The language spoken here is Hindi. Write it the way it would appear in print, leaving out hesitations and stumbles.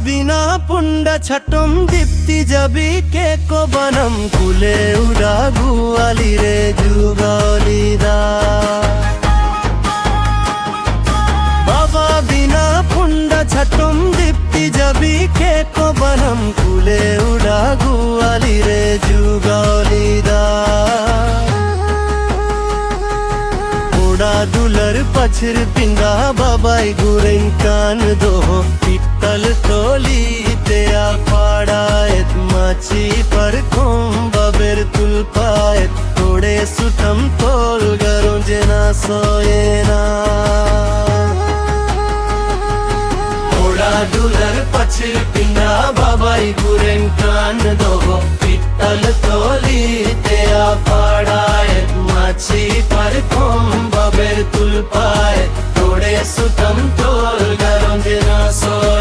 বিনা পুন্ডা ছটম দীপ্তি যাবি কে কো বনম কুলে উড়া গুয়ালি রে যুগলিদা বাবা বিনা পুন্ডা ছটম দীপ্তি যাবি কে কো বনম কুলে উড়া গুয়ালি রে যুগলিদা दुलर पछर पिंगा बाबाई गुरें कान दो पित्तल तोली तेया पाड़ायत माची पर बबेर तुल पायत थोड़े सुतम तोल गरों जना सोएना थोड़ा दुलर पछर पिंगा बाबाई गुरें कान दो पित्तल तोली तेया पाड़ायत माची पर बबेर तुल पाए थोड़े सुतम तोल गरों जना सो